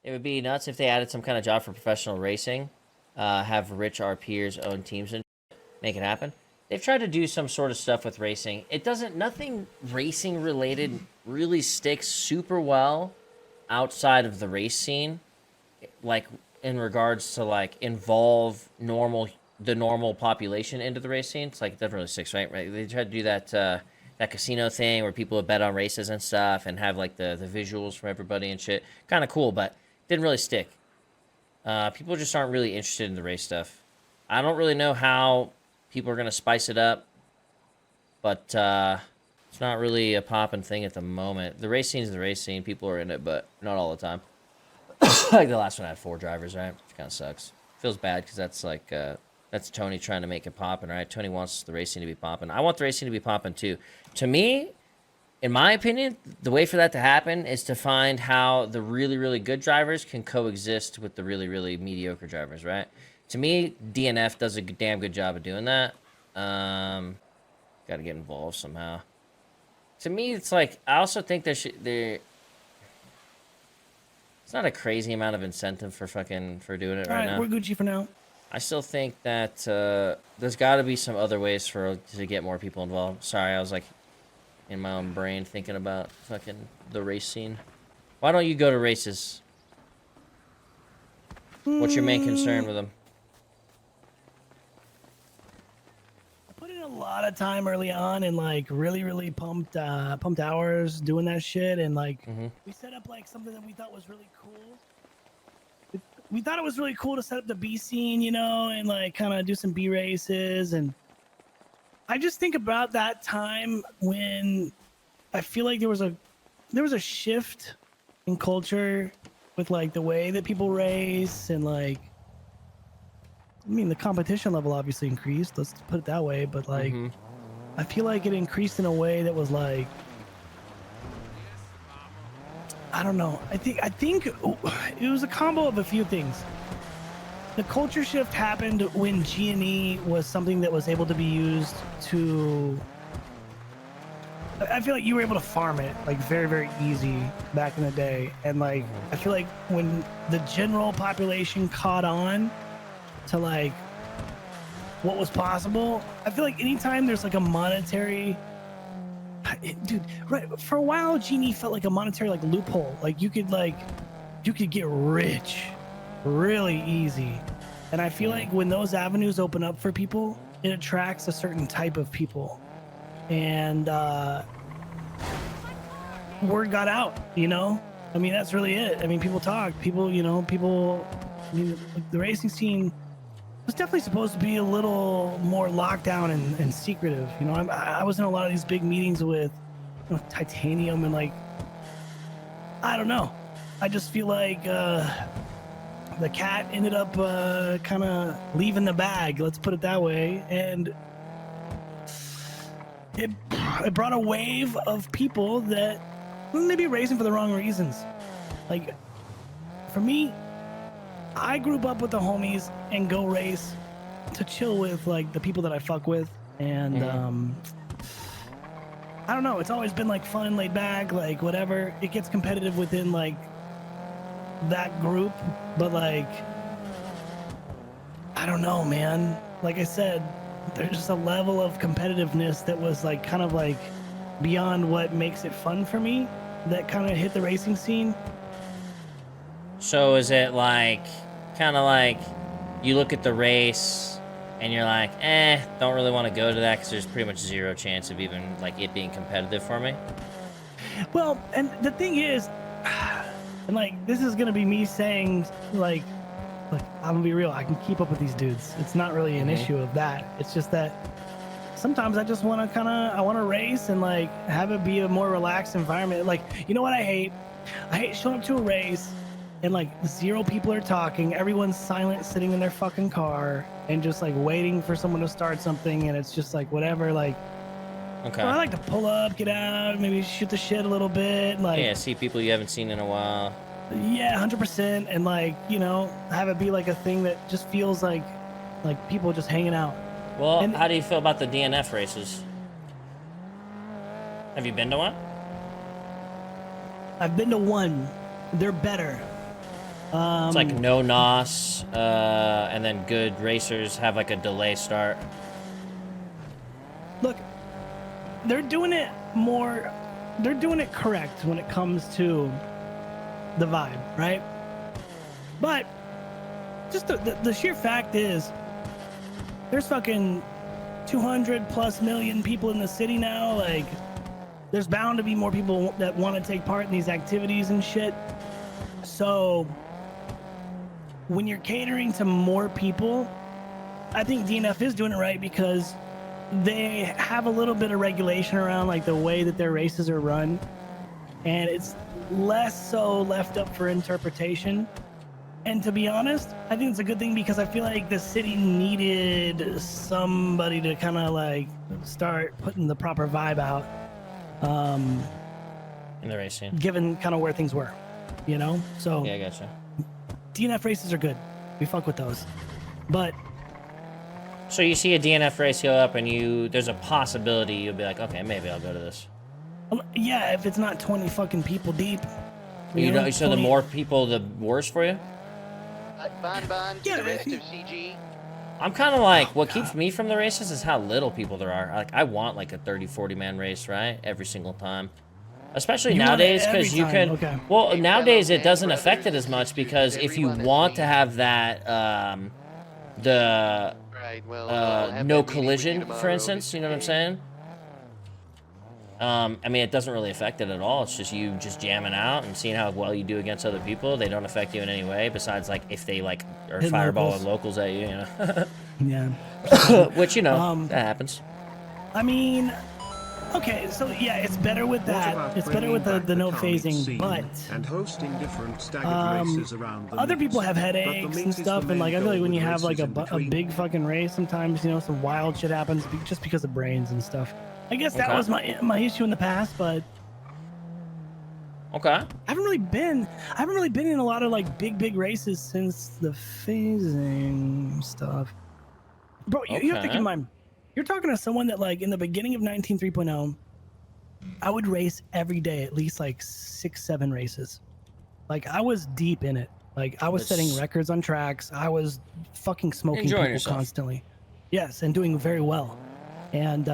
It would be nuts if they added some kind of job for professional racing, have rich RPers own teams and make it happen. They've tried to do some sort of stuff with racing. It doesn't, nothing racing related really sticks super well outside of the race scene, like in regards to like involve the normal population into the race scene. It's like it doesn't really stick, right? They tried to do that casino thing where people would bet on races and stuff and have like the visuals from everybody and shit. Kind of cool, but didn't really stick. People just aren't really interested in the race stuff. I don't really know how people are gonna spice it up, but it's not really a popping thing at the moment. The race scene is the race scene. People are in it, but not all the time. Like the last one had 4 drivers, right? Which kind of sucks. Feels bad because that's like that's Tony trying to make it popping, right? Tony wants the racing to be popping. I want the racing to be popping too. To me, in my opinion, the way for that to happen is to find how the really, really good drivers can coexist with the really, really mediocre drivers, right? To me, DNF does a damn good job of doing that. Got to get involved somehow. To me, it's like I also think there it's not a crazy amount of incentive for doing it right now. We're Gucci for now. I still think that there's got to be some other ways to get more people involved. Sorry, I was like in my own brain thinking about the race scene. Why don't you go to races? What's your main concern with them? I put in a lot of time early on and like really pumped hours doing that shit, and like we set up like something that we thought was really cool. We thought it was really cool to set up the B scene, you know, and like kind of do some B races. And I just think about that time when I feel like there was a shift in culture with like the way that people race, and like, I mean, the competition level obviously increased, let's put it that way, but like I feel like it increased in a way that was like, I don't know. I think it was a combo of a few things. The culture shift happened when G&E was something that was able to be used to... I feel like you were able to farm it like very easy back in the day. And like, I feel like when the general population caught on to like what was possible, I feel like anytime there's like a monetary... Dude, right, for a while Genie felt like a monetary like loophole. Like you could get rich really easy, and I feel like when those avenues open up for people, it attracts a certain type of people, and word got out, you know. I mean, that's really it. I mean, people talk, people, you know, people. I mean, the racing scene was definitely supposed to be a little more locked down and secretive. You know, I was in a lot of these big meetings with, you know, Titanium, and like, I don't know. I just feel like the cat ended up kind of leaving the bag. Let's put it that way, and it brought a wave of people that may be racing for the wrong reasons. Like, for me, I grew up with the homies and go race to chill with like the people that I fuck with, and I don't know, it's always been like fun, laid back, like whatever. It gets competitive within like that group, but like, I don't know, man. Like I said, there's just a level of competitiveness that was like kind of like beyond what makes it fun for me that kind of hit the racing scene. So is it like, kind of like, you look at the race and you're like, don't really want to go to that because there's pretty much zero chance of even like it being competitive for me? Well, and the thing is, and like, this is gonna be me saying like, look, I'm gonna be real, I can keep up with these dudes. It's not really an issue of that. It's just that sometimes I just want to I want to race and like have it be a more relaxed environment. Like, you know what I hate? I hate showing up to a race and like 0 people are talking, everyone's silent, sitting in their fucking car and just like waiting for someone to start something, and it's just like whatever. Like, okay, well, I like to pull up, get out, maybe shoot the shit a little bit, like, yeah, see people you haven't seen in a while. Yeah, 100%, and like, you know, have it be like a thing that just feels like people just hanging out. Well, and how do you feel about the DNF races? Have you been to one? I've been to one. They're better. It's like no NOS, and then good racers have like a delay start. Look, they're doing it more. They're doing it correct when it comes to the vibe, right? But just the sheer fact is, there's fucking 200 plus million people in the city now. Like, there's bound to be more people that want to take part in these activities and shit. So when you're catering to more people, I think DNF is doing it right because they have a little bit of regulation around like the way that their races are run, and it's less so left up for interpretation. And to be honest, I think it's a good thing because I feel like the city needed somebody to kind of like start putting the proper vibe out In the racing. given kind of where things were, you know? So Yeah, I gotcha. DNF races are good. We fuck with those. But So you see a DNF race go up and there's a possibility you'll be like, okay, maybe I'll go to this. yeah, if it's not 20 fucking people deep. You know, so the 20 more people, the worse for you? Bon to Yeah, the rest of CG. I'm kind of like, what keeps me from the races is how little people there are. Like, I want like a 30, 40 man race, right? Every single time. Especially You want it nowadays, every because you time, can. okay. Well, Hey, nowadays fellow it doesn't man affect it brothers, as much because if you everyone is want to me. have that, the Right, well, I'll have no that meeting with you collision, for tomorrow, instance, you know what I'm Mr. saying? I mean, it doesn't really affect it at all. It's just you just jamming out and seeing how well you do against other people. They don't affect you in any way, besides like if they like are Hit fireballing locals. locals at you, you know. Yeah. Which, you know, that happens. I mean, okay, so yeah, it's better with that. It's better with the no phasing, but and hosting different staggered races around the other mix. people have But the headaches meat and is the stuff, and main like I feel goal like when with you have like races in a between. big fucking race, sometimes some wild shit happens just because of brains and stuff. I guess that Okay. was my issue in the past, but Okay. I haven't really been in a lot of like big races since the phasing stuff. Bro, you have to keep Okay. in mind, you're talking to someone that like in the beginning of 19 3.0, I would race every day, at least like 6-7 races. Like I was deep in it. Like I was setting That's- records on tracks. I was fucking smoking Enjoying people yourself. constantly. Yes, and doing very well. And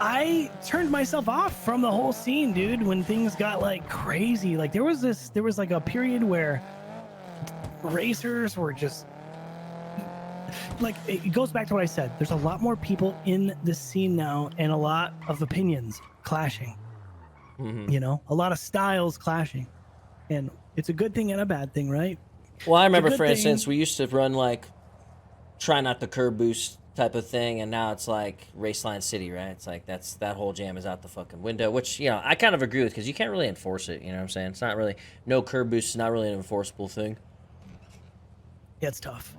I turned myself off from the whole scene, dude, when things got like crazy. Like there was like a period where racers were just like, it goes back to what I said. There's a lot more people in the scene now and a lot of opinions clashing. Mhm. You know, a lot of styles clashing. And it's a good thing and a bad thing, right? Well, I remember, good for instance, thing. we used to run like try not to curb boost type of thing, and now it's like Raceline City, right? It's like that whole jam is out the fucking window, which, you know, I kind of agree with because you can't really enforce it. You know what I'm saying? It's not really, no curb boost is not really an enforceable thing. Yeah, it's tough.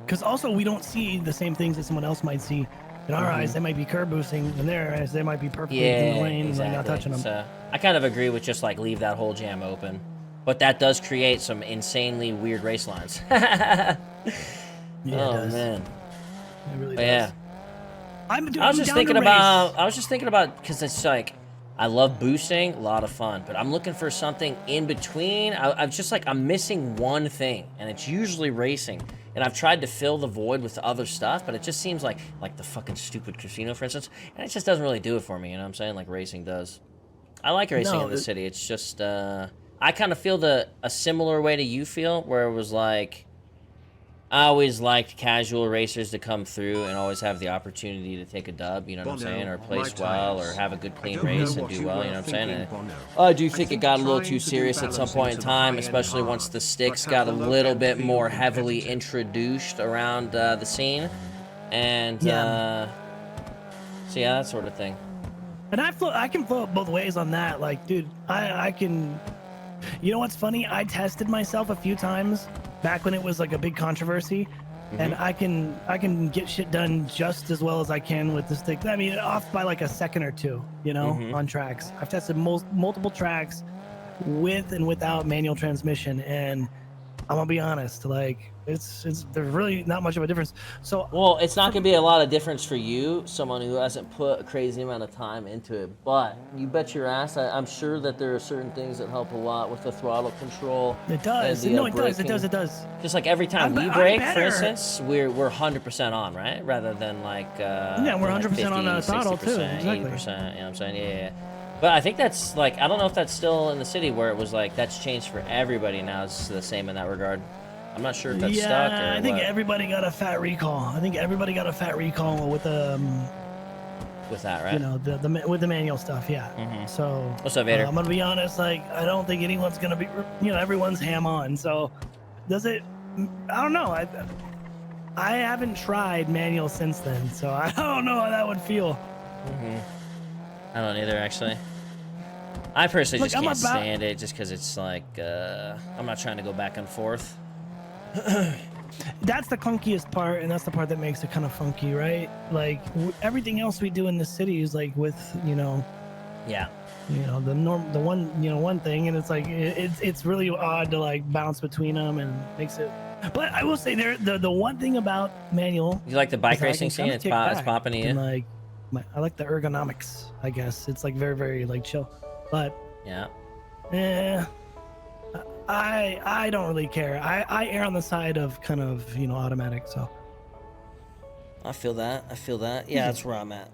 Because also we don't see the same things that someone else might see. In our eyes, they might be curb boosting. In their eyes, they might be perfectly in the lane and like not touching them. So I kind of agree with just like leave that whole jam open, but that does create some insanely weird race lines. Yeah, it Oh does. man, It really but does. yeah. I I was just thinking about because it's like I love boosting, a lot of fun, but I'm looking for something in between. I'm just like I'm missing one thing, and it's usually racing. And I've tried to fill the void with other stuff, but it just seems like the fucking stupid casino, for instance, and it just doesn't really do it for me. You know what I'm saying? Like racing does. I like racing No, in the city. It's just I kind of feel a similar way to you feel, where it was like I always liked casual racers to come through and always have the opportunity to take a dub, you know what I'm Bono, saying, or my place well, or tires. have a good I clean don't know race and what do you well, were you know what I'm saying? thinking, And Bono. I do think it got a little trying too to do serious at some balance point in into the time, high-end especially hard, once the sticks but got a have the little low-end bit feel more heavily competitive. introduced around the scene, and Yeah. so yeah, that sort of thing. And I can float both ways on that. Like, dude, I can. You know what's funny? I tested myself a few times back when it was like a big controversy, and I can get shit done just as well as I can with the stick. I mean, off by like a second or two, you know, on tracks. I've tested multiple tracks with and without manual transmission, and I'm gonna be honest. Like it's there's really not much of a difference. So Well, it's not going to be a lot of difference for you, someone who hasn't put a crazy amount of time into it. But you bet your ass, I'm sure that there are certain things that help a lot with the throttle control. it does. and the, No, it does. It braking. does. It does. Just like every time we I'm brake, for better. instance, we're 100% on, right? Rather than like Yeah, we're 100% on the throttle, too, 60%, exactly. 80%. You know what I'm saying? Yeah. But I think that's like, I don't know if that's still in the city where it was like that's changed for everybody now. It's the same in that regard. I'm not sure if that's stuck or I think what. everybody got a fat recall. I think everybody got a fat recall with the With that, right? you know with the manual stuff. Yeah. Mhm. So What's up, Vader? I'm gonna be honest. Like I don't think anyone's gonna be. Everyone's ham on. So does it? I don't know. I haven't tried manual since then, so I don't know how that would feel. I don't either, actually. I personally Look, just I'm can't about- stand it just because it's like, I'm not trying to go back and forth. That's the clunkiest part, and that's the part that makes it kind of funky, right? Like everything else we do in the city is like with Yeah. the one thing, and it's like it's really odd to like bounce between them and makes it. But I will say the one thing about manual. You like the bike is I racing can scene? kinda It's, kick it's back popping to you? and, like I like the ergonomics. I guess it's like very very like chill, but Yeah. I don't really care. I err on the side of kind of automatic. So I feel that. Yeah, that's where I'm at.